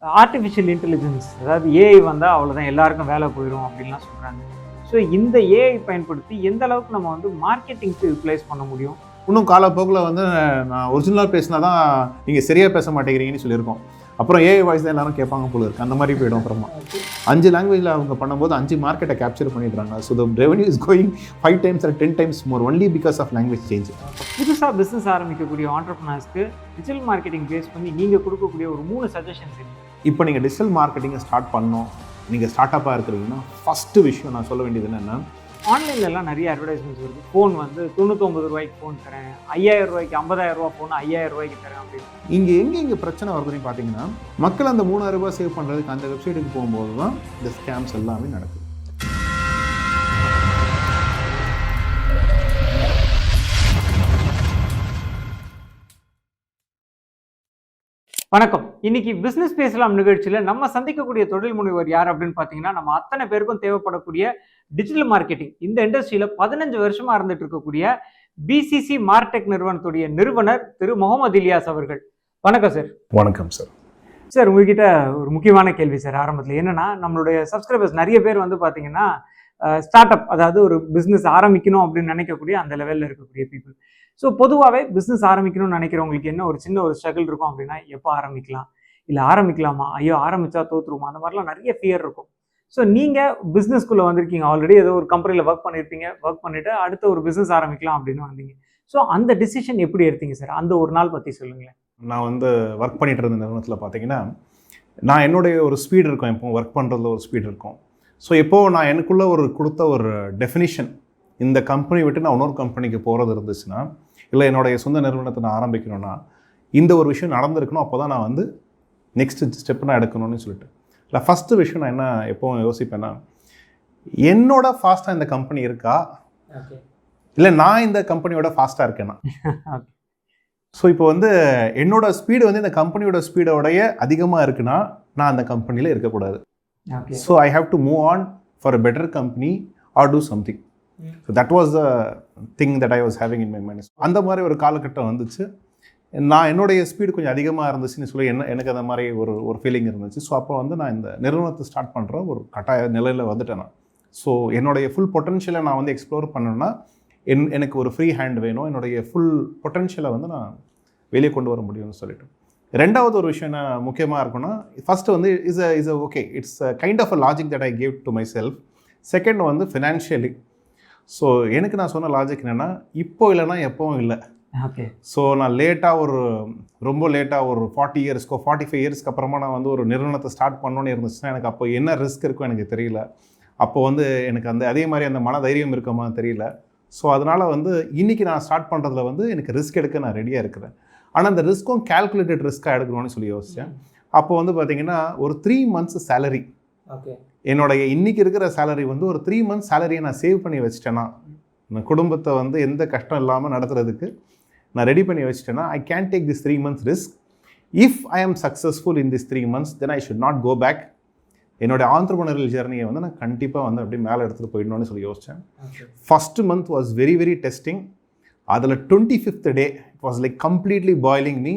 Artificial intelligence, அதாவது AI வந்தால் அவ்வளோதான், எல்லாருக்கும் வேலை போயிடும் அப்படின்லாம் சொல்கிறாங்க. ஸோ இந்த ஏஐ பயன்படுத்தி எந்த அளவுக்கு நம்ம வந்து மார்க்கெட்டிங்க்கு யூட்டிலைஸ் பண்ண முடியும்? இன்னும் காலப்போக்கில் வந்து நான் ஒரிஜினலாக பேசினா தான் நீங்கள் சரியாக பேச மாட்டேங்கிறீங்கன்னு சொல்லியிருக்கோம். அப்புறம் ஏஐ வாய்ஸ் தான் எல்லாரும் கேட்பாங்க போல இருக்குது, அந்த மாதிரி போய்டும். அப்புறமா 5 லாங்குவேஜில் அவங்க பண்ணும்போது 5 மார்க்கெட்டை கேப்சர் பண்ணிடுறாங்க. So the revenue is going 5 times or 10 times more only because of language change. புதுசாக பிஸ்னஸ் ஆரம்பிக்கக்கூடிய ஆண்டர்ப்ரனர்ஸ்க்கு டிஜிட்டல் மார்க்கெட்டிங் பேஸ் பண்ணி நீங்கள் கொடுக்கக்கூடிய ஒரு 3 சஜஷன்ஸ் இருக்குது. இப்போ நீங்கள் டிஜிட்டல் மார்க்கெட்டிங்கை ஸ்டார்ட் பண்ணோம், நீங்கள் ஸ்டார்ட் அப்பாக இருக்கிறீங்கன்னா ஃபஸ்ட்டு விஷயம் நான் சொல்ல வேண்டியது என்னென்னா, ஆன்லைன்லலாம் நிறைய அட்வர்டைஸ்மெண்ட்ஸ் இருக்குது. ஃபோன் வந்து 99 ரூபாய்க்கு ஃபோன் தரேன், 5000 ரூபாய்க்கு 50,000 ரூபா ஃபோன் 5000 ரூபாய்க்கு தரேன் அப்படின்னு. இங்கே பிரச்சனை வருதுன்னு பார்த்தீங்கன்னா, மக்கள் அந்த 3000 ரூபாய் சேவ் பண்ணுறதுக்கு அந்த வெப்சைட்டுக்கு போகும்போது தான் இந்த ஸ்கேம்ஸ் எல்லாமே நடக்குது. வணக்கம். இன்னைக்கு பிஸ்னஸ் பேசலாம் நிகழ்ச்சியில் நம்ம சந்திக்கக்கூடிய தொழில் முனைவர் யார் அப்படின்னு பார்த்தீங்கன்னா, நம்ம அத்தனை பேருக்கும் தேவைப்படக்கூடிய டிஜிட்டல் மார்க்கெட்டிங் இந்த இண்டஸ்ட்ரியில் 15 வருஷமா இருந்துட்டு இருக்கக்கூடிய பிசிசி மார்டெக் நிறுவனத்துடைய நிறுவனர் திரு முகமது இலியாஸ் அவர்கள். வணக்கம் சார். வணக்கம் சார். சார், உங்ககிட்ட ஒரு முக்கியமான கேள்வி சார் ஆரம்பத்தில். என்னன்னா, நம்மளுடைய சப்ஸ்கிரைபர்ஸ் நிறைய பேர் வந்து பார்த்தீங்கன்னா ஸ்டார்ட் அப், அதாவது ஒரு பிஸ்னஸ் ஆரம்பிக்கணும் அப்படின்னு நினைக்கக்கூடிய அந்த லெவலில் இருக்கக்கூடிய பீப்புள். ஸோ பொதுவாகவே பிஸ்னஸ் ஆரம்பிக்கணும்னு நினைக்கிறவங்களுக்கு என்ன ஒரு சின்ன ஒரு ஸ்ட்ரகிள் இருக்கும் அப்படின்னா, எப்போ ஆரம்பிக்கலாம், இல்லை ஆரம்பிக்கலாமா, ஐயோ ஆரம்பிச்சா தோற்றுருமா, அந்த மாதிரிலாம் நிறைய ஃபியர் இருக்கும். ஸோ நீங்கள் பிஸ்னஸ்குள்ளே வந்திருக்கீங்க, ஆல்ரெடி ஏதோ ஒரு கம்பெனியில் ஒர்க் பண்ணியிருப்பீங்க, ஒர்க் பண்ணிவிட்டு அடுத்த ஒரு பிஸ்னஸ் ஆரம்பிக்கலாம் அப்படின்னு வந்தீங்க. ஸோ அந்த டிசிஷன் எப்படி எடுத்தீங்க சார்? அந்த ஒரு நாள் பற்றி சொல்லுங்களேன். நான் வந்து ஒர்க் பண்ணிட்டு இருந்த நிறுவனத்தில் பார்த்தீங்கன்னா, நான் என்னுடைய ஒரு ஸ்பீடு இருக்கும், எப்போ ஒர்க் பண்ணுறதுல ஒரு ஸ்பீடு இருக்கும். ஸோ எப்போது நான் எனக்குள்ளே ஒரு கொடுத்த ஒரு டெஃபினிஷன், இந்த கம்பெனி விட்டு நான் இன்னொரு கம்பெனிக்கு போகிறது இருந்துச்சுன்னா, இல்லை என்னுடைய சொந்த நிறுவனத்தை நான் ஆரம்பிக்கணும்னா இந்த ஒரு விஷயம் நடந்திருக்கணும், அப்போ தான் நான் வந்து நெக்ஸ்ட் ஸ்டெப் நான் எடுக்கணும்னு சொல்லிட்டு. இல்லை ஃபஸ்ட்டு விஷயம் நான் என்ன எப்போவும் யோசிப்பேன்னா, என்னோட ஃபாஸ்ட்டாக இந்த கம்பெனி இருக்கா, இல்லை நான் இந்த கம்பெனியோட ஃபாஸ்ட்டாக இருக்கேன்னா. ஸோ இப்போ வந்து என்னோட ஸ்பீடு வந்து இந்த கம்பெனியோட ஸ்பீடோடைய அதிகமாக இருக்குன்னா நான் அந்த கம்பெனியில் இருக்கக்கூடாது. So I have to move on for a better company or do something. So that was the thing that I was having in my mind. அந்த மாதிரி ஒரு காலகட்டம் வந்துச்சு. நான் என்னுடைய ஸ்பீடு கொஞ்சம் அதிகமாக இருந்துச்சுன்னு சொல்லி எனக்கு அந்த மாதிரி ஒரு ஃபீலிங் இருந்துச்சு. ஸோ அப்போ வந்து நான் இந்த நிறுவனத்தை ஸ்டார்ட் பண்ணுற ஒரு கட்டாய நிலையில் வந்துட்டேன் நான். ஸோ என்னுடைய ஃபுல் பொட்டன்ஷியலை நான் வந்து எக்ஸ்ப்ளோர் பண்ணணுன்னா எனக்கு ஒரு ஃப்ரீ ஹேண்ட் வேணும், என்னுடைய ஃபுல் பொட்டன்ஷியலை வந்து நான் வெளியே கொண்டு வர முடியும்னு சொல்லிட்டு. ரெண்டாவது ஒரு விஷயம் என்ன முக்கியமாக இருக்குன்னா, ஃபஸ்ட்டு வந்து is okay, it's kind of a logic that I gave to myself. Second வந்து ஃபினான்ஷியலி. ஸோ எனக்கு நான் சொன்ன லாஜிக் என்னென்னா, இப்போ இல்லைன்னா எப்போவும் இல்லை. ஓகே. ஸோ நான் ரொம்ப லேட்டாக ஒரு 40 இயர்ஸ்க்கோ 45 இயர்ஸ்க்கு அப்புறமா நான் வந்து ஒரு நிறுவனத்தை ஸ்டார்ட் பண்ணணுன்னு இருந்துச்சுன்னா எனக்கு அப்போ என்ன ரிஸ்க் இருக்கும் எனக்கு தெரியல. அப்போ வந்து எனக்கு அதே மாதிரி அந்த மன தைரியம் இருக்குமா தெரியல. ஸோ அதனால் வந்து இன்றைக்கி நான் ஸ்டார்ட் பண்ணுறதுல வந்து எனக்கு ரிஸ்க் எடுக்க நான் ரெடியாக இருக்கிறேன். ஆனால் அந்த ரிஸ்க்கும் கால்குலேட்டட் ரிஸ்க்காக எடுக்கணும்னு சொல்லி யோசித்தேன். அப்போ வந்து பார்த்திங்கன்னா ஒரு 3 months சேலரி, என்னுடைய இன்றைக்கி இருக்கிற சேலரி வந்து ஒரு 3 months சேலரியை நான் சேவ் பண்ணி வச்சிட்டேன்னா, நான் குடும்பத்தை வந்து எந்த கஷ்டம் இல்லாமல் நடத்துறதுக்கு நான் ரெடி பண்ணி வச்சிட்டேன்னா, I can take this 3 months risk. If I am successful in this 3 months then I should not go back. என்னோடய ஆண்டர்ப்ரனரியல் ஜெர்னியை வந்து நான் கண்டிப்பாக வந்து அப்படியே மேலே எடுத்துகிட்டு போயிடணும்னு சொல்லி யோசித்தேன். First month was very very testing. அதில் 25th day it was like completely boiling me.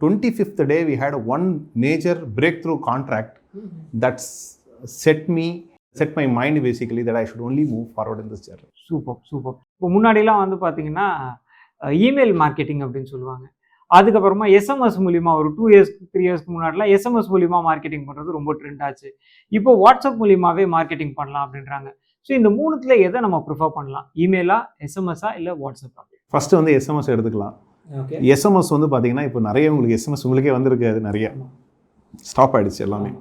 25th day we had one major breakthrough contract that set my mind basically that I should only move forward in this journey. Super. இப்போ முன்னாடிலாம் வந்து பார்த்தீங்கன்னா email marketing அப்படின்னு சொல்லுவாங்க. அதுக்கப்புறமா SMS மூலிமா ஒரு 2 years 3 yearsக்கு முன்னாடிலாம் எஸ்எம்எஸ் மூலிமா மார்க்கெட்டிங் பண்ணுறது ரொம்ப ட்ரெண்ட் ஆச்சு. இப்போ வாட்ஸ்அப் மூலியமாகவே மார்க்கெட்டிங் பண்ணலாம் அப்படின்றாங்க. ஸோ இந்த 3த்துல எதை நம்ம ப்ரிஃபர் பண்ணலாம்? இமெயிலா, எஸ்எம்எஸ்ஸா, இல்லை வாட்ஸ்அப்பா? ஃபஸ்ட்டு வந்து எஸ்எம்எஸ் எடுத்துக்கலாம். எஸ்எம்எஸ் வந்து பார்த்தீங்கன்னா இப்போ நிறைய உங்களுக்கு எஸ்எம்எஸ் உங்களுக்கே வந்திருக்காது, நிறைய ஸ்டாப் ஆகிடுச்சு எல்லாமே.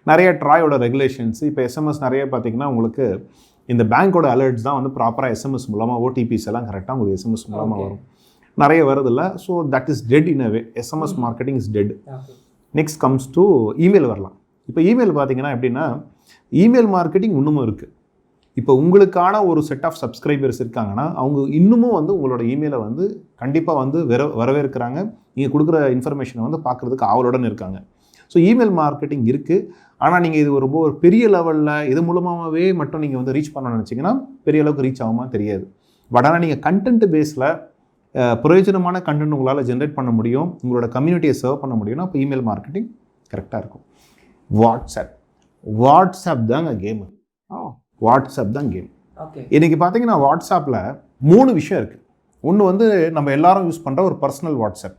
நிறைய ட்ராயோட ரெகுலேஷன்ஸ் இப்போ எஸ்எம்எஸ் நிறைய பார்த்தீங்கன்னா உங்களுக்கு இந்த பேங்க்கோட அலர்ட்ஸ் தான் வந்து ப்ராப்பராக எஸ்எம்எஸ் மூலமாக ஓடிபிஸ் எல்லாம் கரெக்டாக உங்களுக்கு எஸ்எம்எஸ் மூலமாக வரும். நிறைய வருதில்ல. So that is dead in a way. SMS marketing is dead. Next comes to email வரலாம். இப்போ இமெயில் பார்த்தீங்கன்னா எப்படின்னா, இமெயில் மார்க்கெட்டிங் இன்னமும் இருக்குது. இப்போ உங்களுக்கான ஒரு செட் ஆஃப் சப்ஸ்கிரைபர்ஸ் இருக்காங்கன்னா அவங்க இன்னமும் வந்து உங்களோட இமெயிலை வந்து கண்டிப்பாக வந்து வரவேற்கிறாங்க. நீங்கள் கொடுக்குற இன்ஃபர்மேஷனை வந்து பார்க்குறதுக்கு ஆவலுடன் இருக்காங்க. ஸோ இமெயில் மார்க்கெட்டிங் இருக்குது. ஆனால் நீங்கள் இது ரொம்ப ஒரு பெரிய லெவலில் இது மூலமாகவே மட்டும் நீங்கள் வந்து ரீச் பண்ணணும்னு நினச்சிங்கன்னா பெரிய அளவுக்கு ரீச் ஆகுமா தெரியாது. பட் ஆனால் நீங்கள் கண்டென்ட் பேஸில் பிரயோஜனமான கண்டென்ட் உங்களால் ஜென்ரேட் பண்ண முடியும், உங்களோட கம்யூனிட்டியை சர்வ் பண்ண முடியும்னா அப்போ இமெயில் மார்க்கெட்டிங் கரெக்டாக இருக்கும். வாட்ஸ்அப் தாங்க கேமு. வாட்ஸ்அப் தான் கேம். இன்னைக்கு பார்த்தீங்கன்னா வாட்ஸ்அப்பில் 3 விஷயம் இருக்குது. ஒன்று வந்து நம்ம எல்லாரும் யூஸ் பண்ணுற ஒரு பர்சனல் வாட்ஸ்அப்.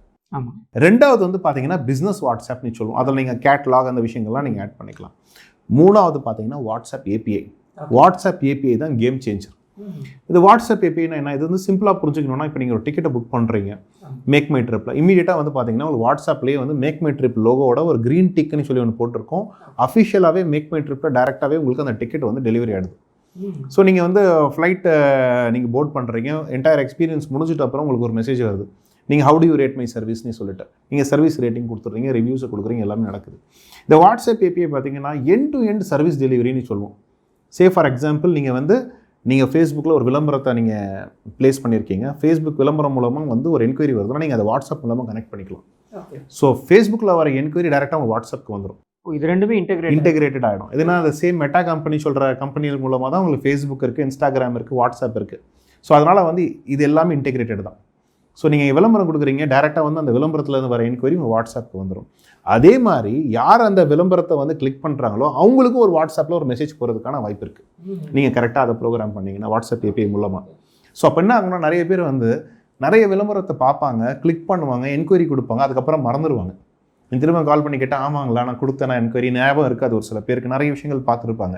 ரெண்டாவது வந்து பார்த்தீங்கன்னா பிஸ்னஸ் வாட்ஸ்அப்னு சொல்லுவோம். அதில் நீங்கள் கேட்லாக் அந்த விஷயங்கள்லாம் நீங்கள் ஆட் பண்ணிக்கலாம். மூணாவது பார்த்தீங்கன்னா வாட்ஸ்அப் ஏபிஐ. வாட்ஸ்அப் ஏபிஐ தான் கேம் சேஞ்சர். இது வாட்ஸ்அப் ஏபிஐனா என்ன? இது வந்து சிம்பிளாக புரிஞ்சுக்கணும்னா, இப்போ நீங்கள் ஒரு டிக்கெட்டை புக் பண்ணுறீங்க மேக் மை ட்ரிப்பில், இமீடியட்டாக வந்து பார்த்தீங்கன்னா ஒரு வாட்ஸ்அப்லேயே வந்து மேக் மை ட்ரிப் லோகோட ஒரு க்ரீன் டிக்னு சொல்லி ஒன்று போட்டிருக்கோம். அஃபிஷியலாகவே மேக் மை ட்ரிப்பில் டேரெக்டாகவே உங்களுக்கு அந்த டிக்கெட் வந்து டெலிவரி ஆகிடுது. ஸோ நீங்கள் வந்து ஃப்ளைட்டை நீங்கள் போர்ட் பண்ணுறீங்க, என்டையர் எக்ஸ்பீரியன்ஸ் முடிஞ்சிட்ட அப்புறம் உங்களுக்கு ஒரு மெசேஜ் வருது, நீங்கள் how do you rate my சர்வீஸ்னு சொல்லிட்டு நீங்கள் சர்வீஸ் ரேட்டிங் கொடுத்துட்றீங்க, ரிவ்யூஸை கொடுக்குறீங்க, எல்லாமே நடக்குது. இந்த வாட்ஸ்அப் ஏபிஐ பார்த்தீங்கன்னா எண்ட் டு எண்ட் சர்வீஸ் டெலிவரின்னு சொல்லுவோம். சே ஃபார் எக்ஸாம்பிள் நீங்கள் ஃபேஸ்புக்கில் ஒரு விளம்பரத்தை நீங்கள் ப்ளேஸ் பண்ணியிருக்கீங்க. ஃபேஸ்புக் விளம்பரம் மூலமாக வந்து ஒரு என்கொயரி வருதுன்னா நீங்கள் அதை வாட்ஸ்அப் மூலமாக கனெக்ட் பண்ணிக்கலாம். ஸோ ஃபேஸ்புக்கில் வர என்கொயரி டேரெக்டாக உங்கள் வாட்ஸ்அப்புக்கு வந்துடும். இது ரெண்டுமே இன்டெகிரேட்டட் ஆகிடும். இதுனா அந்த சேம் மெட்டா கம்பெனி சொல்கிற கம்பெனிகள் மூலமாக தான் உங்களுக்கு ஃபேஸ்புக் இருக்குது, இன்ஸ்டாகிராம் இருக்குது, வாட்ஸ்அப் இருக்குது. ஸோ அதனால் வந்து இது எல்லாமே இன்டெகிரேட்டட் தான். ஸோ நீங்கள் விளம்பரம் கொடுக்குறீங்க, டேரெக்டாக வந்து அந்த விளம்பரத்துலேருந்து வர என்கொயரி உங்கள் வாட்ஸ்அப்புக்கு வந்துடும். அதே மாதிரி யார் அந்த விளம்பரத்தை வந்து கிளிக் பண்ணுறாங்களோ அவங்களுக்கும் ஒரு வாட்ஸ்அப்பில் ஒரு மெசேஜ் போகிறதுக்கான வாய்ப்பு இருக்குது. நீங்கள் கரெக்டாக அதை ப்ரோக்ராம் பண்ணிங்கன்னா வாட்ஸ்அப் ஏபிஐ மூலமாக. ஸோ அப்போ என்ன ஆகும்னா, நிறைய பேர் வந்து நிறைய விளம்பரத்தை பார்ப்பாங்க, கிளிக் பண்ணுவாங்க, என்கொயரி கொடுப்பாங்க, அதுக்கப்புறம் மறந்துடுவாங்க. திரும்ப கால் பண்ணி கேட்டால் ஆமாங்களா நான் கொடுத்தேன் என்கொயரி ஞாபகம் இருக்காது. ஒரு சில பேருக்கு நிறைய விஷயங்கள் பார்த்துருப்பாங்க.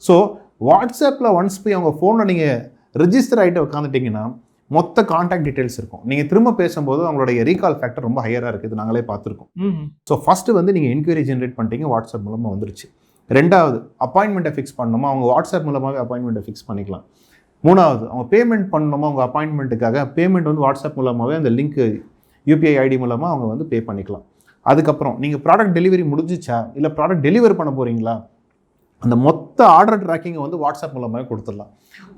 ஸோ வாட்ஸ்அப்பில் ஒன்ஸ் போய் அவங்க ஃபோனில் நீங்கள் ரிஜிஸ்டர் ஆகிட்டு உட்காந்துட்டிங்கன்னா மொத்த கான்டாக்ட் டீட்டெயில்ஸ் இருக்கும். நீங்கள் திரும்ப பேசும்போது அவங்களுடைய ரீகால் ஃபேக்டர் ரொம்ப ஹையராக இருக்குது, நாங்களே பார்த்துருக்கோம். ஸோ ஃபஸ்ட்டு வந்து நீங்கள் என்கொயரி ஜென்ரேட் பண்ணிட்டீங்க, வாட்ஸ்அப் மூலமாக வந்துருச்சு. ரெண்டாவது அப்பாயின்மெண்ட்டை ஃபிக்ஸ் பண்ணணுமா, அவங்க வாட்ஸ்அப் மூலமாகவே அப்பாயின்மெண்ட்டை ஃபிக்ஸ் பண்ணிக்கலாம். மூணாவது அவங்க பேமெண்ட் பண்ணணுமா, அவங்க அப்பாயின்மெண்ட்டுக்காக பேமெண்ட் வந்து வாட்ஸ்அப் மூலமாகவே அந்த லிங்க் யூபிஐ ஐடி மூலமாக அவங்க வந்து பே பண்ணிக்கலாம். அதுக்கப்புறம் நீங்கள் ப்ராடக்ட் டெலிவரி முடிஞ்சிச்சா, இல்லை ப்ராடக்ட் டெலிவரி பண்ண போகிறீங்களா, அந்த மொத்த ஆர்டர் ட்ராக்கிங்கை வந்து வாட்ஸ்அப் மூலமாக கொடுத்துடலாம்.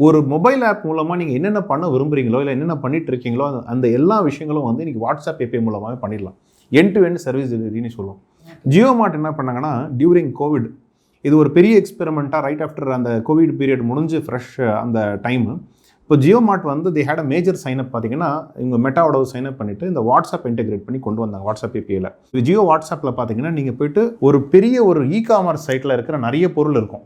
ஒரு மொபைல் ஆப் மூலமாக நீங்கள் என்னென்ன பண்ண விரும்புகிறீங்களோ இல்லை என்னென்ன பண்ணிட்டு இருக்கீங்களோ அந்த எல்லா விஷயங்களும் வந்து இன்றைக்கி வாட்ஸ்அப் ஏபிஐ மூலமாகவே பண்ணிடலாம். எண்ட் டு எண்ட் சர்வீஸ் டெலிவரின்னு சொல்லுவோம். ஜியோ மார்ட் என்ன பண்ணாங்கன்னா, டியூரிங் கோவிட் இது ஒரு பெரிய எக்ஸ்பெரிமெண்ட்டாக ரைட் ஆஃப்டர் அந்த கோவிட் பீரியட் முடிஞ்சு ஃப்ரெஷ் அந்த டைமு. இப்போ ஜியோ மார்ட் வந்து they had a major signup. பார்த்தீங்கன்னா இவங்க மெட்டாவோட சைனப் பண்ணிவிட்டு இந்த வாட்ஸ்அப் இன்டெகிரேட் பண்ணி கொண்டு வந்தாங்க வாட்ஸ்அப் ஏபிஐயில். இது ஜியோ வாட்ஸ்அப்பில் பார்த்தீங்கன்னா நீங்கள் போய்ட்டு ஒரு பெரிய ஒரு இ-காமர்ஸ் சைட்டில் இருக்கிற நிறைய பொருள் இருக்கும்,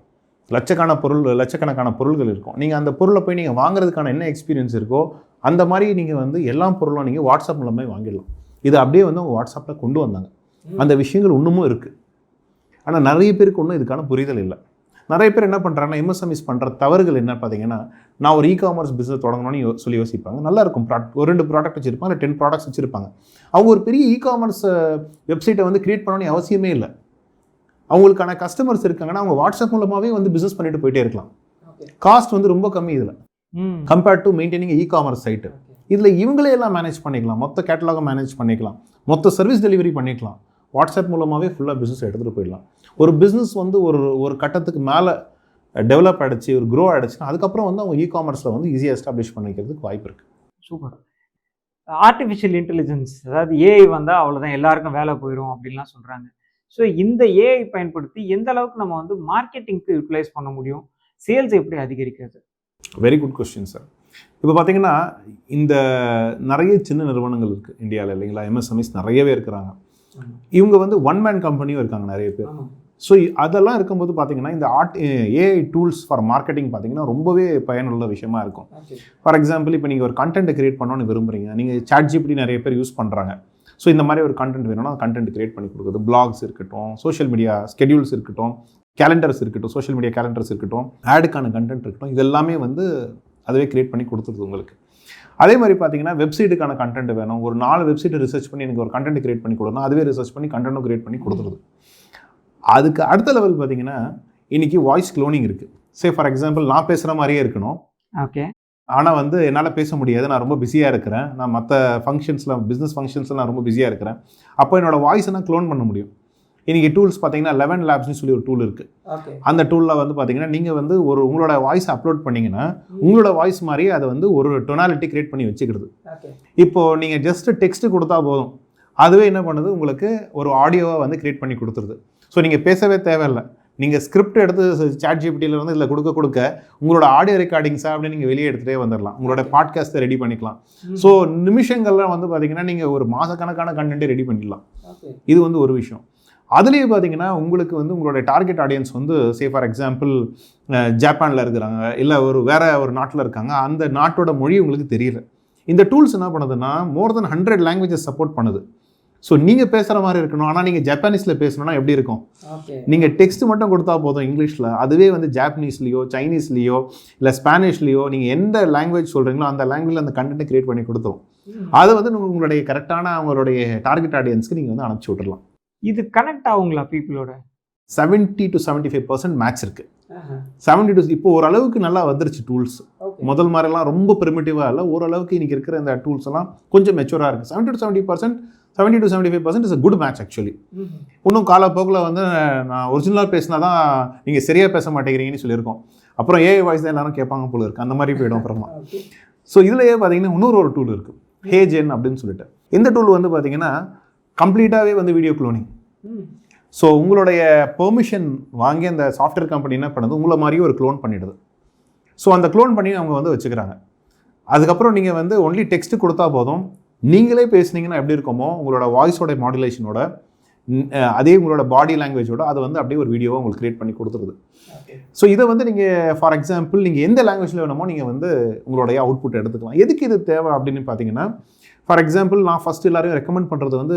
லட்சக்கணக்கான பொருள்கள் இருக்கும். நீங்கள் அந்த பொருளை போய் நீங்கள் வாங்குறதுக்கான என்ன எக்ஸ்பீரியன்ஸ் இருக்கோ அந்த மாதிரி நீங்கள் வந்து எல்லா பொருளும் நீங்கள் வாட்ஸ்அப் மூலமாக வாங்கிடலாம். இது அப்படியே வந்து அவங்க வாட்ஸ்அப்பில் கொண்டு வந்தாங்க. அந்த விஷயங்கள் இன்னமும் இருக்குது. ஆனால் நிறைய பேருக்கு ஒன்றும் இதுக்கான புரிதல் இல்லை. நிறைய பேர் என்ன பண்ணுறாங்கன்னா, எம்எஸ்எம்இஸ் பண்ணுற தவறுகள் என்ன பார்த்தீங்கன்னா, நான் ஒரு இ-காமர்ஸ் பிஸ்னஸ் தொடங்கணும்னு சொல்லி யோசிப்பாங்க. நல்லா இருக்கும் ப்ராடக்ட், ஒரு 2 ப்ராடக்ட் வச்சுருப்பாங்க, 10 ப்ராடக்ட்ஸ் வச்சுருப்பாங்க. அவங்க ஒரு பெரிய இ-காமர்ஸ் வெப்சைட்டை வந்து கிரியேட் பண்ணணும்னு அவசியமே இல்லை. அவங்களுக்கான கஸ்டமர்ஸ் இருக்காங்கன்னா அவங்க வாட்ஸ்அப் மூலமாகவே வந்து பிஸ்னஸ் பண்ணிட்டு போயிட்டே இருக்கலாம். காஸ்ட் வந்து ரொம்ப கம்மி இதில் compared to maintaining e-commerce site. இதில் இவங்களே எல்லாம் மேனேஜ் பண்ணிக்கலாம், மொத்த கேட்டலாக மேனேஜ் பண்ணிக்கலாம், மொத்த சர்வீஸ் டெலிவரி பண்ணிக்கலாம். வாட்ஸ்அப் மூலமாகவே ஃபுல்லாக பிஸ்னஸ் எடுத்துகிட்டு போயிடலாம். ஒரு பிஸ்னஸ் வந்து ஒரு கட்டத்துக்கு மேலே டெவலப் ஆகிடுச்சு, ஒரு க்ரோ ஆகிடுச்சுன்னா அதுக்கப்புறம் வந்து அவங்க இ-காமர்ஸில் வந்து ஈஸியாக எஸ்டாப்ளிஷ் பண்ணிக்கிறதுக்கு வாய்ப்பு இருக்குது. சூப்பர். ஆர்டிஃபிஷியல் இன்டெலிஜென்ஸ், அதாவது ஏஐ வந்தால் அவ்வளோதான் எல்லாருக்கும் வேலை போயிடும் அப்படின்லாம் சொல்கிறாங்க. ஸோ இந்த ஏஐ பயன்படுத்தி எந்த அளவுக்கு நம்ம வந்து மார்க்கெட்டிங்க்கு யூட்டிலைஸ் பண்ண முடியும், சேல்ஸ் எப்படி அதிகரிக்கிறது? Very good question sir. இப்போ பார்த்தீங்கன்னா இந்த நிறைய சின்ன நிறுவனங்கள் இருக்குது இந்தியாவில் இல்லைங்களா, எம்எஸ்எம்இஸ் நிறையவே இருக்கிறாங்க. இவங்க வந்து ஒன் மேன் கம்பெனியும் இருக்காங்க நிறைய பேர். ஸோ அதெல்லாம் இருக்கும்போது பார்த்தீங்கன்னா இந்த ஏஐ டூல்ஸ் ஃபார் மார்க்கெட்டிங் பார்த்தீங்கன்னா ரொம்பவே பயனுள்ள விஷயமா இருக்கும். ஃபார் எக்ஸாம்பிள் இப்போ நீங்கள் ஒரு கண்டென்ட் கிரியேட் பண்ணணும்னு விரும்புகிறீங்க, நீங்கள் சாட்ஜிபிடி நிறைய பேர் யூஸ் பண்ணுறாங்க. ஸோ இந்த மாதிரி ஒரு கண்டென்ட் வேணும்னா கண்டென்ட் கிரியேட் பண்ணி கொடுக்குது. பிளாக்ஸ் இருக்கட்டும், சோஷியல் மீடியா ஸ்கெடியூல்ஸ் இருக்கட்டும், கேலண்டர்ஸ் இருக்கட்டும், சோஷியல் மீடியா கேலண்டர்ஸ் இருக்கட்டும், ஆடுக்கான கண்டென்ட் இருக்கட்டும், இதெல்லாமே வந்து அதுவே கிரியேட் பண்ணி கொடுத்துருது உங்களுக்கு. அதே மாதிரி பார்த்தீங்கன்னா வெப்சைட்டுக்கான கண்டென்ட் வேணும், ஒரு 4 வெப்சைட்டை ரிசர்ச் பண்ணி எனக்கு ஒரு கண்டென்ட் கிரியேட் பண்ணி கொடுக்கணும், அதுவே ரிசர்ச் பண்ணி கண்டென்ட்டும் கிரியேட் பண்ணி கொடுத்துருது. அதுக்கு அடுத்த லெவல் பார்த்தீங்கன்னா இன்றைக்கி வாய்ஸ் க்ளோனிங் இருக்குது. சே ஃபார் எக்ஸாம்பிள் நான் பேசுகிற மாதிரியே இருக்கணும், ஓகே, ஆனால் வந்து என்னால் பேச முடியாது, நான் ரொம்ப பிஸியாக இருக்கிறேன், நான் மற்ற ஃபங்க்ஷன்ஸில் பிஸ்னஸ் ஃபங்க்ஷன்ஸில் நான் ரொம்ப பிஸியாக இருக்கிறேன், அப்போ என்னோடய வாய்ஸை நான் க்ளோன் பண்ண முடியும். இன்றைக்கி டூல்ஸ் பார்த்தீங்கன்னா 11 லேப்ஸ்னு சொல்லி ஒரு டூல் இருக்குது. அந்த டூலில் வந்து பார்த்தீங்கன்னா நீங்கள் வந்து உங்களோட வாய்ஸ் அப்லோட் பண்ணிங்கன்னா உங்களோட வாய்ஸ் மாதிரியே அதை வந்து ஒரு டொனாலிட்டி கிரியேட் பண்ணி வச்சுக்கிறது. இப்போது நீங்கள் ஜஸ்ட் டெக்ஸ்ட் கொடுத்தா போதும், அதுவே என்ன பண்ணுது, உங்களுக்கு ஒரு ஆடியோவை வந்து கிரியேட் பண்ணி கொடுத்துருது. ஸோ நீங்கள் பேசவே தேவையில்லை, நீங்கள் ஸ்கிரிப்ட் எடுத்து சாட்ஜிபிடியில் வந்து இதில் கொடுக்க உங்களோட ஆடியோ ரெக்கார்டிங்ஸாக அப்படின்னு நீங்கள் வெளியே எடுத்துகிட்டே வந்துடலாம், உங்களோட பாட்காஸ்ட்டை ரெடி பண்ணிக்கலாம். ஸோ நிமிஷங்கள்லாம் வந்து பார்த்தீங்கன்னா நீங்கள் ஒரு மாதக்கணக்கான கண்டென்ட்டை ரெடி பண்ணிடலாம். இது வந்து ஒரு விஷயம். அதுலேயே பார்த்தீங்கன்னா உங்களுக்கு வந்து உங்களுடைய டார்கெட் ஆடியன்ஸ் வந்து சே ஃபார் எக்ஸாம்பிள் ஜப்பானில் இருக்கிறாங்க, இல்லை வேற ஒரு நாட்டில் இருக்காங்க, அந்த நாட்டோட மொழி உங்களுக்கு தெரியல. இந்த டூல்ஸ் என்ன பண்ணுதுன்னா மோர் தென் 100 லாங்குவேஜஸ் சப்போர்ட் பண்ணுது. ஸோ நீங்கள் பேசுகிற மாதிரி இருக்கணும். ஆனால் நீங்கள் ஜப்பானீஸில் பேசணும்னா எப்படி இருக்கும்? நீங்கள் டெக்ஸ்ட் மட்டும் கொடுத்தா போதும் இங்கிலீஷில், அதுவே வந்து ஜாப்பனீஸ்லேயோ சைனீஸ்லேயோ இல்லை ஸ்பானிஷ்லேயோ நீங்கள் எந்த லாங்குவேஜ் சொல்கிறீங்களோ அந்த லாங்குவேஜில் அந்த கண்டென்ட்டை கிரியேட் பண்ணி கொடுத்தோம். அதை வந்து உங்களுடைய கரெக்டான அவங்களுடைய டார்கெட் ஆடியன்ஸ்க்கு நீங்கள் வந்து அனுப்பிச்சி விட்டுடலாம். இது கனெக்ட் ஆகுங்களா பீப்புளோட? 70 to 75% மேட்ச் இருக்குது. 70 to இப்போ ஓரளவுக்கு நல்லா வந்துருச்சு டூல்ஸ். முதல் மாதிரிலாம் ரொம்ப ப்ரிமிட்டிவாக இல்லை, ஓரளவுக்கு இன்றைக்கி இருக்கிற இந்த டூல்ஸ் எல்லாம் கொஞ்சம் மெச்சூராக இருக்குது. 70 to 75% is a good match actually. இன்னும் காலப்போக்கில் வந்து நான் ஒரிஜினலாக பேசினா தான் நீங்கள் சரியாக பேச மாட்டேங்கிறீங்கன்னு சொல்லியிருக்கோம். அப்புறம் ஏஐ வாய்ஸ் தான் எல்லாரும் கேட்பாங்க போல இருக்குது, அந்த மாதிரி போய்டும் அப்புறமா. ஸோ இதுலேயே பார்த்தீங்கன்னா இன்னொரு டூல் இருக்குது, ஹேஜென் அப்படின்னு சொல்லிட்டு. இந்த டூல் வந்து பார்த்தீங்கன்னா கம்ப்ளீட்டாகவே வந்து வீடியோ க்ளோனிங். ஸோ உங்களுடைய பெர்மிஷன் வாங்கி அந்த சாஃப்ட்வேர் கம்பெனி என்ன பண்ணுது, உங்களை மாதிரியே ஒரு க்ளோன் பண்ணிடுது. ஸோ அந்த க்ளோன் பண்ணி அவங்க வந்து வச்சுக்கிறாங்க. அதுக்கப்புறம் நீங்கள் வந்து ஒன்லி டெக்ஸ்ட் கொடுத்தா போதும், நீங்களே பேசுனீங்கன்னா எப்படி இருக்குமோ உங்களோட வாய்ஸோட மாடுலேஷனோட அதே உங்களோட பாடி லாங்குவேஜோட அதை வந்து அப்படியே ஒரு வீடியோவை உங்களுக்கு கிரியேட் பண்ணி கொடுத்துருது. ஸோ இதை வந்து நீங்கள் ஃபார் எக்ஸாம்பிள் நீங்கள் எந்த லாங்குவேஜில் வேணுமோ நீங்கள் வந்து உங்களுடைய அவுட்புட் எடுத்துக்கலாம். எதுக்கு இது தேவை அப்படின்னு பார்த்தீங்கன்னா, ஃபார் எக்ஸாம்பிள் நான் ஃபஸ்ட் எல்லாரையும் ரெக்கமெண்ட் பண்ணுறது வந்து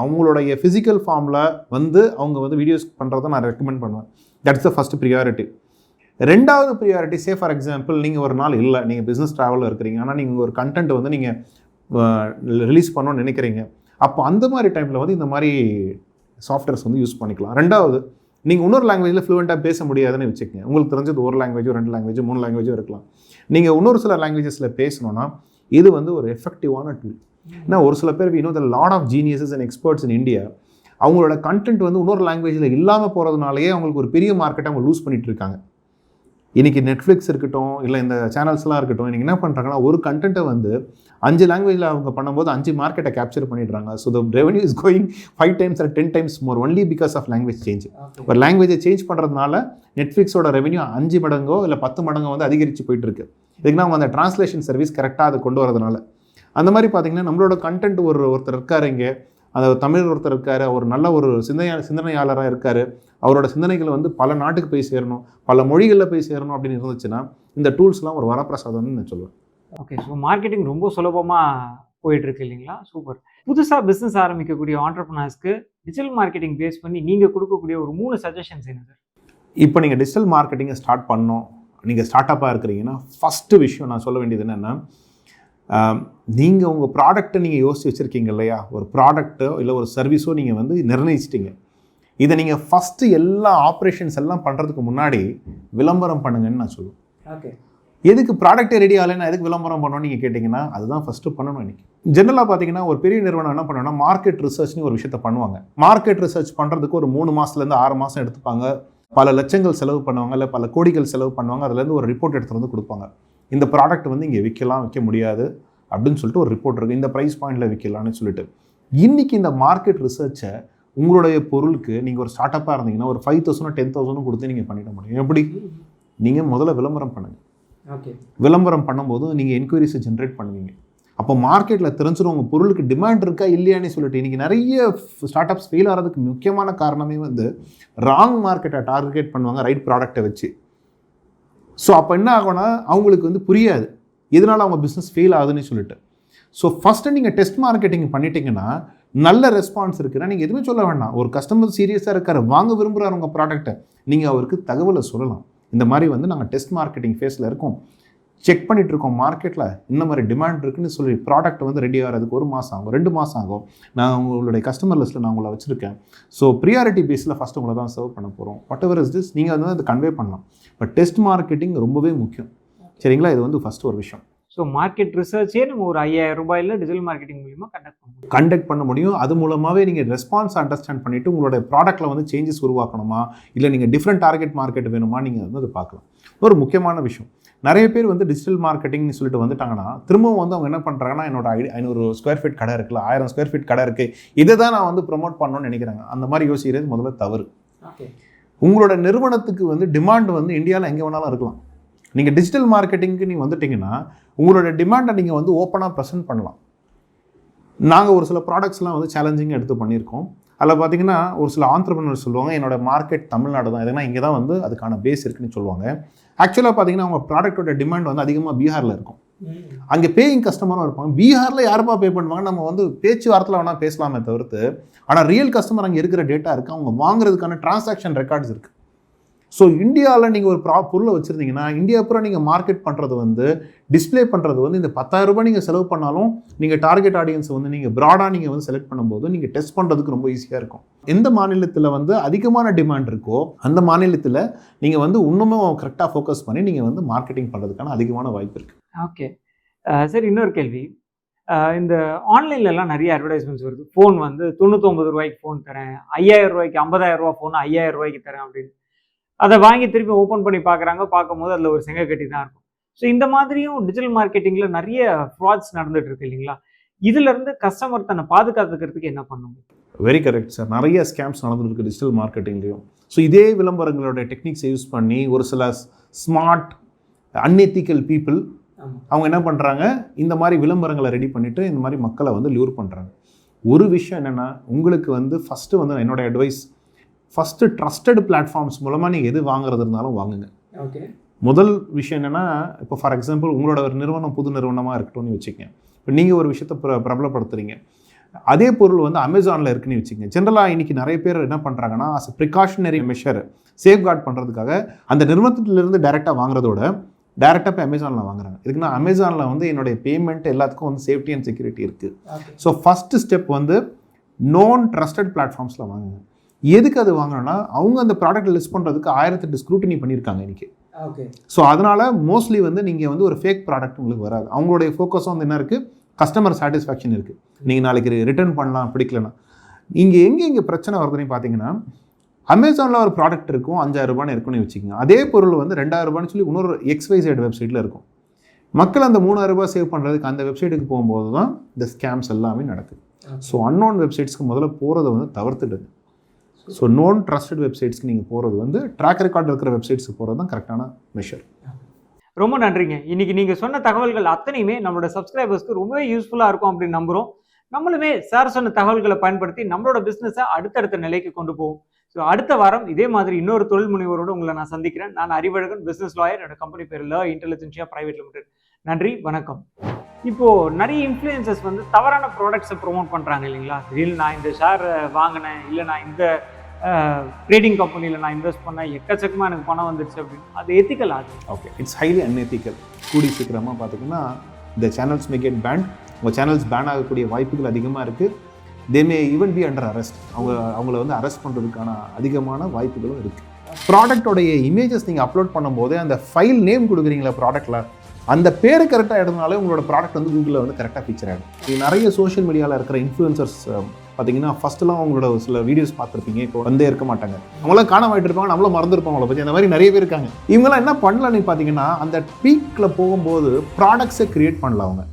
அவங்களுடைய ஃபிசிக்கல் ஃபார்மில் வந்து அவங்க வந்து வீடியோஸ் பண்ணுறதை நான் ரெக்கமெண்ட் பண்ணுவேன். That's the first priority. ரெண்டாவது ப்ரியாரிட்டி, சே ஃபார் எக்ஸாம்பிள் நீங்கள் ஒரு நாள் இல்லை, நீங்கள் பிஸ்னஸ் ட்ராவலில் இருக்கிறீங்க, ஆனால் நீங்கள் ஒரு கண்டென்ட் வந்து நீங்கள் ரிலீஸ் பண்ணணும்னு நினைக்கிறீங்க, அப்போ அந்த மாதிரி டைமில் வந்து இந்த மாதிரி சாஃப்ட்வேர்ஸ் வந்து யூஸ் பண்ணிக்கலாம். ரெண்டாவது, நீங்கள் இன்னொரு லாங்குவேஜில் ஃப்ளூவெண்ட்டாக பேச முடியாதுன்னு வச்சுக்கோங்க. உங்களுக்கு தெரிஞ்சது ஒரு லாங்குவேஜோ 2 லாங்குவேஜோ 3 லாங்குவேஜோ இருக்கலாம். நீங்கள் இன்னொரு சில லாங்குவேஜஸில் பேசணுன்னா இது வந்து ஒரு எஃபெக்டிவான டூல். ஏன்னா ஒரு சில பேர் we know the lot of geniuses and experts in India, அவங்களோட கண்டென்ட் வந்து இன்னொரு லாங்குவேஜில் இல்லாமல் போகிறதுனாலேயே அவங்களுக்கு ஒரு பெரிய மார்க்கெட்டை அவங்க லூஸ் பண்ணிட்டு இருக்காங்க. இன்றைக்கி நெட்ஃப்ளிக்ஸ் இருக்கட்டும், இல்லை இந்த சேனல்ஸ்லாம் இருக்கட்டும், இன்றைக்கி என்ன பண்ணுறாங்கன்னா ஒரு கண்டென்ட்டை வந்து 5 லாங்குவேஜில் அவங்க பண்ணும்போது 5 மார்க்கெட்டை கேப்சர் பண்ணிடுறாங்க. So the revenue is going 5 times or 10 times more only because of language change. ஒரு லாங்குவேஜை சேஞ்ச் பண்ணுறதுனால நெட்ஃப்ளிக்ஸோட ரெவன்யூ 5 மடங்கோ இல்லை 10 மடங்கோ வந்து அதிகரித்து போயிட்டு இருக்கு. இதுக்குன்னா அவங்க அந்த டிரான்ஸ்லேஷன் சர்வீஸ் கரெக்டாக அதை கொண்டு வரதுனால. அந்த மாதிரி பார்த்தீங்கன்னா நம்மளோட கண்டென்ட் ஒருத்தர் இருக்கார், இங்கே அந்த தமிழ் ஒருத்தர் இருக்கார், ஒரு நல்ல ஒரு சிந்தனையாளராக இருக்கார், அவரோட சிந்தனைகள் வந்து பல நாட்டுக்கு போய் சேரணும், பல மொழிகளில் போய் சேரணும் அப்படின்னு இருந்துச்சுன்னா இந்த டூல்ஸ்லாம் ஒரு வரப்பிரசாதம்னு நான் சொல்லுவேன். ஓகே, ஸோ மார்க்கெட்டிங் ரொம்ப சுலபமாக போயிட்டுருக்கு இல்லைங்களா? சூப்பர். புதுசாக பிஸ்னஸ் ஆரம்பிக்கக்கூடிய ஆண்டர்ப்ரனர்ஸ்க்கு டிஜிட்டல் மார்க்கெட்டிங் பேஸ் பண்ணி நீங்கள் கொடுக்கக்கூடிய ஒரு 3 சஜஷன்ஸ் என்ன சார்? இப்போ நீங்கள் டிஜிட்டல் மார்க்கெட்டிங்கை ஸ்டார்ட் பண்ணோம், நீங்கள் ஸ்டார்ட் அப்பாக இருக்கிறீங்கன்னா ஃபஸ்ட்டு விஷயம் நான் சொல்ல வேண்டியது என்னென்னா, நீங்கள் உங்கள் ப்ராடக்ட்டை நீங்கள் யோசிச்சு வச்சுருக்கீங்க இல்லையா, ஒரு ப்ராடக்ட்டோ இல்லை ஒரு சர்வீஸோ நீங்கள் வந்து நிர்ணயிச்சிட்டிங்க. இதை நீங்கள் ஃபஸ்ட்டு எல்லா ஆப்ரேஷன்ஸ் எல்லாம் பண்ணுறதுக்கு முன்னாடி விளம்பரம் பண்ணுங்கன்னு நான் சொல்லுவேன். ஓகே, எதுக்கு ப்ராடக்ட்டே ரெடி ஆகலைன்னா எதுக்கு விளம்பரம் பண்ணணும்னு நீங்கள் கேட்டிங்கன்னா அதுதான் ஃபஸ்ட்டு பண்ணணும். இன்றைக்கி ஜென்ரலாக பார்த்தீங்கன்னா ஒரு பெரிய நிறுவனம் என்ன பண்ணுவோம்னா மார்க்கெட் ரிசர்ச்னு ஒரு விஷயத்தை பண்ணுவாங்க. மார்க்கெட் ரிசர்ச் பண்ணுறதுக்கு ஒரு 3 மாதத்துலேருந்து 6 மாதம் எடுத்துப்பாங்க. பல லட்சங்கள் செலவு பண்ணுவாங்க, இல்லை பல கோடிகள் செலவு பண்ணுவாங்க. அதுலேருந்து ஒரு ரிப்போர்ட் எடுத்துகிட்டு வந்து கொடுப்பாங்க. இந்த ப்ராடக்ட் வந்து இங்கே விற்க முடியாது அப்படின்னு சொல்லிட்டு ஒரு ரிப்போர்ட் இருக்குது, இந்த ப்ரைஸ் பாயிண்டில் விற்கலான்னு சொல்லிட்டு. இன்றைக்கி இந்த மார்க்கெட் ரிசர்ச்சை உங்களுடைய பொருளுக்கு நீங்கள் ஒரு ஸ்டார்ட் அப்பாக இருந்தீங்கன்னா ஒரு 5,000 10,000 கொடுத்து நீங்கள் பண்ணிட முடியும். எப்படி? நீங்கள் முதல்ல விளம்பரம் பண்ணுங்கள். ஓகே, விளம்பரம் பண்ணும்போது நீங்கள் என்கொயரிஸை ஜென்ரேட் பண்ணுவீங்க. அப்போ மார்க்கெட்டில் தெரிஞ்சிடும் உங்கள் பொருளுக்கு டிமாண்ட் இருக்கா இல்லையான்னு சொல்லிட்டு. இன்றைக்கி நிறைய ஸ்டார்ட் அப்ஸ் ஃபெயில் ஆகிறதுக்கு முக்கியமான காரணமே வந்து ராங் மார்க்கெட்டை டார்கெட் பண்ணுவாங்க ரைட் ப்ராடக்டை வச்சு. ஸோ அப்போ என்ன ஆகும்னா அவங்களுக்கு வந்து புரியாது இதனால் அவங்க பிஸ்னஸ் ஃபெயில் ஆகுதுன்னு சொல்லிட்டு. ஸோ ஃபஸ்ட்டு நீங்கள் டெஸ்ட் மார்க்கெட்டிங் பண்ணிட்டீங்கன்னா நல்ல ரெஸ்பான்ஸ் இருக்குன்னா நீங்கள் எதுவுமே சொல்ல வேண்டாம். ஒரு கஸ்டமர் சீரியஸாக இருக்கார், வாங்க விரும்புகிறார் உங்கள் ப்ராடக்ட்டை, நீங்கள் அவருக்கு தகவலை சொல்லலாம். இந்த மாதிரி வந்து நாங்கள் டெஸ்ட் மார்க்கெட்டிங் ஃபேஸில் இருக்கோம், செக் பண்ணிகிட்டு இருக்கோம் மார்க்கெட்டில் இந்த மாதிரி டிமாண்ட் இருக்குன்னு சொல்லி ப்ராடக்ட் வந்து ரெடி ஆகிறதுக்கு 1 மாதம் ஆகும், 2 மாதம் ஆகும். நான் உங்களுடைய கஸ்டமர் லிஸ்ட்டில் நான் உங்களை வச்சுருக்கேன். ஸோ ப்ரியாரிட்டி பேஸில் ஃபஸ்ட்டு உங்களை தான் சர்வ் பண்ண போகிறோம். வாட் எவர் இஸ் திஸ் நீங்கள் வந்து அதை கன்வே பண்ணலாம். பட் டெஸ்ட் மார்க்கெட்டிங் ரொம்பவே முக்கியம். சரிங்களா? இது வந்து ஃபஸ்ட்டு ஒரு விஷயம். ஸோ மார்க்கெட் ரிசர்ச்சே நம்ம ஒரு 5,000 ரூபாயில் டிஜிட்டல் மார்க்கெட்டிங் மூலிமா கண்டக்ட் பண்ண முடியும். அது மூலமாகவே நீங்கள் ரெஸ்பான்ஸ் அண்டர்ஸ்டாண்ட் பண்ணிவிட்டு உங்களோட ப்ராடக்ட்டில் வந்து சேஞ்சஸ் உருவாக்கணுமா, இல்லை நீங்கள் டிஃப்ரெண்ட் டார்கெட் மார்க்கெட் வேணுமா, நீங்கள் வந்து அதை பார்க்கலாம். ஒரு முக்கியமான விஷயம், நிறைய பேர் வந்து டிஜிட்டல் மார்க்கெட்டிங்னு சொல்லிட்டு வந்துட்டாங்கன்னா திரும்பவும் வந்து அவங்க என்ன பண்ணுறாங்கன்னா என்னோட 500 ஸ்கொயர் ஃபீட் கடை இருக்குல்ல, 1000 ஸ்கொயர் ஃபீட் கடை இருக்குது, இதை தான் நான் வந்து ப்ரொமோட் பண்ணணும்னு நினைக்கிறாங்க. அந்த மாதிரி யோசிக்கிறது முதல்ல தவறு. உங்களோட நிறுவனத்துக்கு வந்து டிமாண்ட் வந்து இந்தியாவில் எங்கே வேணாலும் இருக்கலாம். நீங்கள் டிஜிட்டல் மார்க்கெட்டிங்க்கு நீங்கள் வந்துட்டிங்கன்னா உங்களோட டிமாண்டை நீங்கள் வந்து ஓப்பனாக ப்ரெசென்ட் பண்ணலாம். நாங்கள் ஒரு சில ப்ராடக்ட்ஸ்லாம் வந்து சேலஞ்சிங்காக எடுத்து பண்ணியிருக்கோம். அதில் பார்த்தீங்கன்னா ஒரு சில ஆண்டர்பிரினர்ஸ் சொல்லுவாங்க என்னோட மார்க்கெட் தமிழ்நாடு தான், எதுனா இங்கே தான் வந்து அதுக்கான பேஸ் இருக்குன்னு சொல்லுவாங்க. ஆக்சுவலாக பார்த்தீங்கன்னா அவங்க ப்ராடக்டோட டிமாண்ட் வந்து அதிகமாக பீகாரில் இருக்கும். அங்கே பேயிங் கஸ்டமரும் இருப்பாங்க. பீகாரில் யாருப்பா பே பண்ணுவாங்க, நம்ம வந்து பேச்சுவார்த்தையில் வேணால் பேசலாமே தவிர்த்து, ஆனால் ரியல் கஸ்டமர் அங்கே இருக்கிற டேட்டா இருக்குது, அவங்க வாங்குறதுக்கான டிரான்சாக்ஷன் ரெக்கார்ட்ஸ் இருக்குது. ஸோ இந்தியாவில் நீங்கள் ஒரு பொருளை வச்சுருந்தீங்கன்னா இந்தியா அப்புறம் நீங்கள் மார்க்கெட் பண்ணுறது வந்து டிஸ்பிளே பண்ணுறது வந்து இந்த 10,000 ரூபாய் நீங்கள் செலவு பண்ணாலும் நீங்கள் டார்கெட் ஆடியன்ஸ் வந்து நீங்கள் ப்ராடாக நீங்கள் வந்து செலக்ட் பண்ணும்போது நீங்கள் டெஸ்ட் பண்ணுறதுக்கு ரொம்ப ஈஸியாக இருக்கும். எந்த மாநிலத்தில் வந்து அதிகமான டிமாண்ட் இருக்கோ அந்த மாநிலத்தில் நீங்கள் வந்து இன்னமும் கரெக்டாக ஃபோக்கஸ் பண்ணி நீங்கள் வந்து மார்க்கெட்டிங் பண்ணுறதுக்கான அதிகமான வாய்ப்பு இருக்குது. ஓகே சரி, இன்னொரு கேள்வி. இந்த ஆன்லைன்லலாம் நிறைய அட்வர்டைஸ்மெண்ட்ஸ் வருது. ஃபோன் வந்து 99 ரூபாய்க்கு ஃபோன் தரேன், 5000 ரூபாய்க்கு 50,000 ரூபா ஃபோன் 5000 ரூபாய்க்கு தரேன் அப்படின்னு. அதை வாங்கி திருப்பி ஓப்பன் பண்ணி பார்க்குறாங்க. பார்க்கும்போது அதில் ஒரு செங்க கட்டி தான் இருக்கும். ஸோ இந்த மாதிரியும் டிஜிட்டல் மார்க்கெட்டிங்கில் நிறைய ஃப்ராட்ஸ் நடந்துட்டு இருக்கு இல்லைங்களா? இதுலேருந்து கஸ்டமர் தன்னை பாதுகாத்துக்கிறதுக்கு என்ன பண்ணுங்க? Very correct sir. நிறைய ஸ்கேம்ஸ் நடந்துருக்கு டிஜிட்டல் மார்க்கெட்டிங்லேயும். ஸோ இதே விளம்பரங்களோட டெக்னிக்ஸை யூஸ் பண்ணி ஒரு சில ஸ்மார்ட் அன்எத்திக்கல் பீப்புள் அவங்க என்ன பண்ணுறாங்க, இந்த மாதிரி விளம்பரங்களை ரெடி பண்ணிவிட்டு இந்த மாதிரி மக்களை வந்து லியூர் பண்ணுறாங்க. ஒரு விஷயம் என்னென்னா, உங்களுக்கு வந்து ஃபஸ்ட்டு வந்து என்னோடய அட்வைஸ், ஃபஸ்ட்டு ட்ரஸ்டட் பிளாட்ஃபார்ம்ஸ் மூலமாக நீங்கள் எது வாங்குறது இருந்தாலும் வாங்குங்க. ஓகே. முதல் விஷயம் என்னென்னா, இப்போ ஃபார் எக்ஸாம்பிள் உங்களோட ஒரு நிறுவனம் புது நிறுவனமாக இருக்கட்டும்னு வச்சுக்கங்க. இப்போ நீங்கள் ஒரு விஷயத்தை பிரபலப்படுத்துறீங்க, அதே பொருள் வந்து அமேசானில் இருக்குன்னு வச்சுக்கங்க. ஜென்ரலாக இன்றைக்கி நிறைய பேர் என்ன பண்ணுறாங்கன்னா, as a precautionary measure safeguard பண்ணுறதுக்காக அந்த நிறுவனத்திலிருந்து டைரெக்டாக வாங்குறதோட டேரெக்டாக போய் அமேசானில் வாங்குறாங்க. இதுக்குன்னா அமேசானில் வந்து என்னுடைய பேமெண்ட் எல்லாத்துக்கும் வந்து சேஃப்டி அண்ட் செக்யூரிட்டி இருக்குது. ஸோ ஃபஸ்ட்டு ஸ்டெப் வந்து நோன் ட்ரஸ்டட் பிளாட்ஃபார்ம்ஸில் வாங்குங்க. எதுக்கு அது வாங்கணும்னா, அவங்க அந்த ப்ராடக்ட் லிஸ்ட் பண்ணுறதுக்கு 1008 ஸ்க்ரூட்டினி பண்ணியிருக்காங்க இன்றைக்கி. ஓகே. ஸோ அதனால் மோஸ்ட்லி வந்து நீங்கள் வந்து ஒரு ஃபேக் ப்ராடக்ட் உங்களுக்கு வராது. அவங்களுடைய ஃபோக்கஸும் வந்து என்ன இருக்குது, கஸ்டமர் சாட்டிஸ்ஃபேக்ஷன் இருக்குது. நீங்கள் நாளைக்கு ரிட்டர்ன் பண்ணலாம் பிடிக்கலன்னா. இங்கே எங்கே பிரச்சனை வருதுன்னு பார்த்தீங்கன்னா, அமேசானில் ஒரு ப்ராடக்ட் இருக்கும் 5000 ரூபான்னு இருக்குன்னு வச்சுக்கோங்க. அதே பொருள் வந்து 2000 ரூபான்னு சொல்லி இன்னொரு XYZ வெப்சைட்டில் இருக்கும். மக்கள் அந்த 3000 ரூபாய் சேவ் பண்ணுறதுக்கு அந்த வெப்சைட்டுக்கு போகும்போது தான் இந்த ஸ்கேம்ஸ் எல்லாமே நடக்குது. ஸோ அன்னோன் வெப்சைட்ஸ்க்கு முதல்ல போகிறத வந்து தவிர்த்துடுது. ஸோ நோன் ட்ரஸ்டட் வெப்சைட்ஸ்க்கு நீங்கள் போகிறது வந்து ட்ராக் ரெக்கார்ட் இருக்கிற வெப்சைட்ஸ்க்கு போகிறது தான் கரெக்டான மெஷர். ரொம்ப நன்றிங்க. இன்றைக்கி நீங்கள் சொன்ன தகவல்கள் அத்தனையுமே நம்மளோட சப்ஸ்கிரைபர்ஸ்க்கு ரொம்பவே யூஸ்ஃபுல்லாக இருக்கும் அப்படின்னு நம்புகிறோம். நம்மளுமே சார் சொன்ன தகவல்களை பயன்படுத்தி நம்மளோட பிஸ்னஸை அடுத்தடுத்த நிலைக்கு கொண்டு போவோம். ஸோ அடுத்த வாரம் இதே மாதிரி இன்னொரு தொழில் முனைவோரோடு உங்களை நான் சந்திக்கிறேன். நான் அறிவழகன், பிஸ்னஸ் லாயர். என்னோட கம்பெனி பேர் இன்டெலிஜென்சியா பிரைவேட் லிமிடெட். நன்றி, வணக்கம். இப்போது நிறைய இன்ஃப்ளூயன்சர்ஸ் வந்து தவறான ப்ராடக்ட்ஸை ப்ரொமோட் பண்ணுறாங்க இல்லைங்களா? திடீர்னு நான் இந்த ஷேர் வாங்கினேன், இல்லை நான் இந்த ட்ரேடிங் கம்பெனியில் நான் இன்வெஸ்ட் பண்ணேன், எக்கச்சக்கமாக எனக்கு பணம் வந்துடுச்சு அப்படின்னு. அது எத்திக்கல் ஆகுது. Okay, it's highly unethical. கூடி சீக்கிரமாக பார்த்திங்கன்னா இந்த சேனல்ஸ் மே கெட் பேன். உங்கள் சேனல்ஸ் பேன் ஆகக்கூடிய வாய்ப்புகள் அதிகமாக இருக்குது. They may even be under arrest. அவங்கள வந்து அரெஸ்ட் பண்ணுறதுக்கான அதிகமான வாய்ப்புகளும் இருக்குது. ப்ராடக்டோடைய இமேஜஸ் நீங்கள் அப்லோட் பண்ணும்போது அந்த ஃபைல் நேம் கொடுக்குறீங்களா ப்ராடக்ட்டில், அந்த பேர் கரெக்டாக எடுத்தனாலே உங்களோட ப்ராடக்ட் வந்து கூகுளில் வந்து கரெக்டாக ஃபீச்சர் ஆகிடும். இது நிறைய சோஷியல் மீடியாவில் இருக்கிற இன்ஃப்ளூயன்சர்ஸ் பார்த்தீங்கன்னா ஃபஸ்ட்டுலாம் அவங்களோட சில வீடியோஸ் பார்த்துருப்பீங்க, இப்போ வந்தே இருக்க மாட்டாங்க. அவங்களாம் காணாமட்டு இருப்பாங்க, நம்மளும் மறந்துருப்பாங்க அவங்கள பற்றி. அந்த மாதிரி நிறைய பேர் இருக்காங்க. இவங்களாம் என்ன பண்ணலான்னு பார்த்தீங்கன்னா, அந்த பீக்கில் போகும்போது ப்ராடக்ட்ஸை க்ரியேட் பண்ணல அவங்க.